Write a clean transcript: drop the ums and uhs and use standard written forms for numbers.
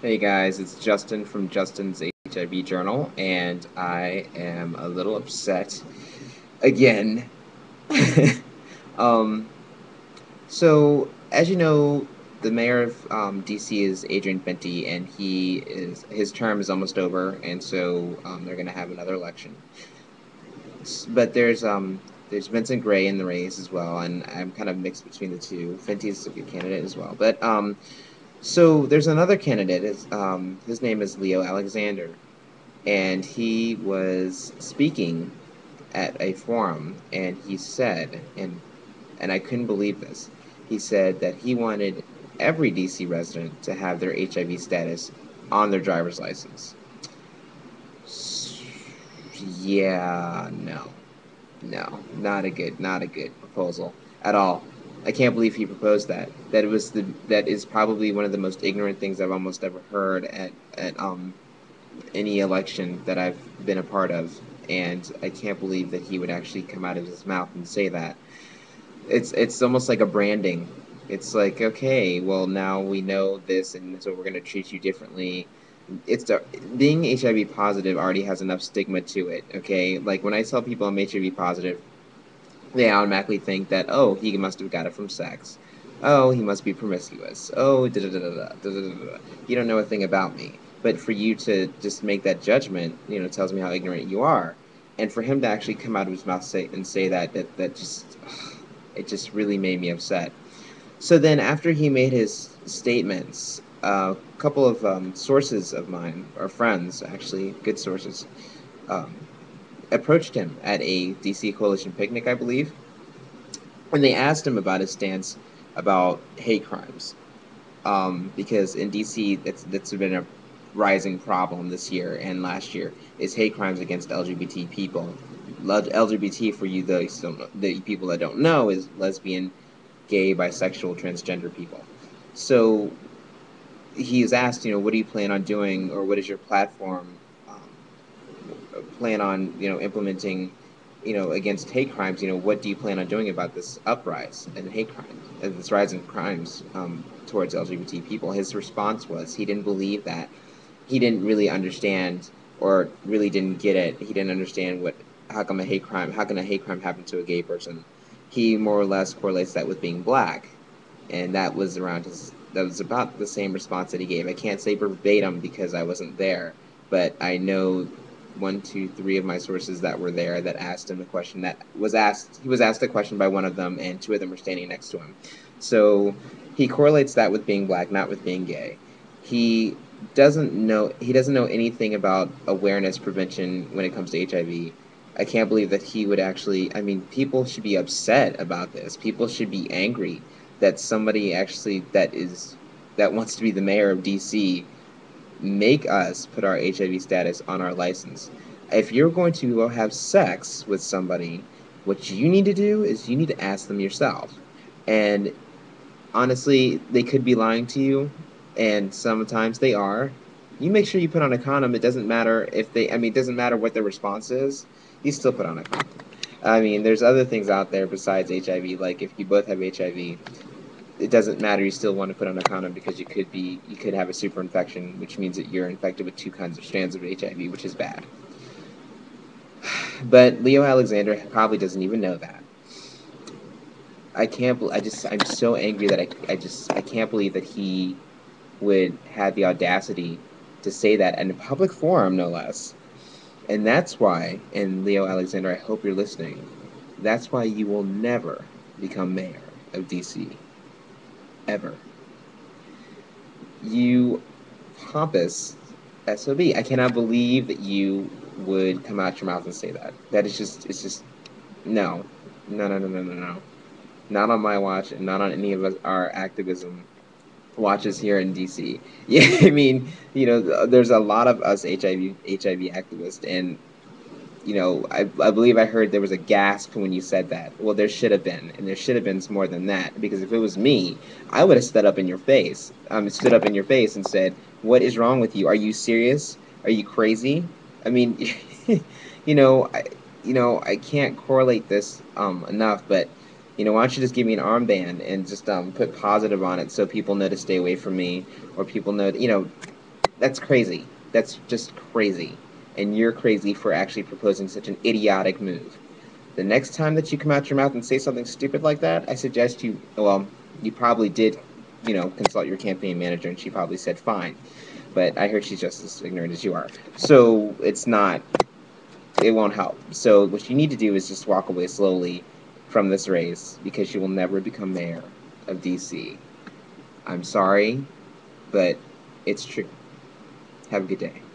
Hey guys, it's Justin from Justin's HIV Journal, and I am a little upset again. um, as you know, the mayor of DC is Adrian Fenty, and his term is almost over, and they're going to have another election. But there's Vincent Gray in the race as well, and I'm kind of mixed between the two. Fenty's a good candidate as well, but so there's another candidate. His name is Leo Alexander, and he was speaking at a forum, and he said, and I couldn't believe this. He said that he wanted every DC resident to have their HIV status on their driver's license. Yeah, not a good proposal at all. I can't believe he proposed that. That is probably one of the most ignorant things I've almost ever heard at any election that I've been a part of, and I can't believe that he would actually come out of his mouth and say that. It's almost like a branding. It's like, okay, well now we know this, and so we're going to treat you differently. Being HIV positive already has enough stigma to it. Okay, like when I tell people I'm HIV positive, they automatically think that, oh, he must have got it from sex. Oh, he must be promiscuous. Oh, da da da da da da da. You don't know a thing about me. But for you to just make that judgment, tells me how ignorant you are. And for him to actually come out of his mouth and say that just, it just really made me upset. So then, after he made his statements, a couple of sources of mine, or friends actually, good sources, um, approached him at a DC Coalition picnic, I believe, and they asked him about his stance about hate crimes, because in DC that's been a rising problem this year and last year is hate crimes against LGBT people. LGBT, for you those don't know, the people that don't know, is lesbian, gay, bisexual, transgender people. So he is asked, what do you plan on doing, or what is your platform plan on implementing against hate crimes. What do you plan on doing about this uprise and hate crimes, this rise in crimes towards LGBT people? His response was he didn't believe that. He didn't really understand, or really didn't get it. He didn't understand how come a hate crime, how can a hate crime happen to a gay person? He more or less correlates that with being black, and that was about the same response that he gave. I can't say verbatim because I wasn't there, but I know one, two, three of my sources that were there that asked him a question that was asked. He was asked a question by one of them, and two of them were standing next to him. So he correlates that with being black, not with being gay. He doesn't know anything about awareness prevention when it comes to HIV. I can't believe that he would actually. I mean, people should be upset about this. People should be angry that somebody actually that wants to be the mayor of DC make us put our HIV status on our license. If you're going to have sex with somebody, what you need to do is you need to ask them yourself. And honestly, they could be lying to you, and sometimes they are. You make sure you put on a condom. It doesn't matter it doesn't matter what their response is. You still put on a condom. I mean, there's other things out there besides HIV. Like if you both have HIV, it doesn't matter. You still want to put on a condom because you could have a super infection, which means that you're infected with two kinds of strands of HIV, which is bad. But Leo Alexander probably doesn't even know that. I can't. I'm so angry that I can't believe that he would have the audacity to say that in a public forum, no less. And that's why, and Leo Alexander, I hope you're listening. That's why you will never become mayor of DC, ever. You pompous SOB. I cannot believe that you would come out your mouth and say that. It's just, no. No, no, no, no, no, no. Not on my watch, and not on any of our activism watches here in DC. Yeah, I mean, there's a lot of us HIV activists, and I believe I heard there was a gasp when you said that. Well, there should have been, and there should have been more than that. Because if it was me, I would have stood up in your face, and said, "What is wrong with you? Are you serious? Are you crazy?" I mean, you know, I, I can't correlate this enough, but why don't you just give me an armband and just put positive on it so people know to stay away from me, or people know, That's crazy. That's just crazy. And you're crazy for actually proposing such an idiotic move. The next time that you come out your mouth and say something stupid like that, I suggest you, well, you probably did, consult your campaign manager, and she probably said fine. But I heard she's just as ignorant as you are. So it won't help. So what you need to do is just walk away slowly from this race because you will never become mayor of DC. I'm sorry, but it's true. Have a good day.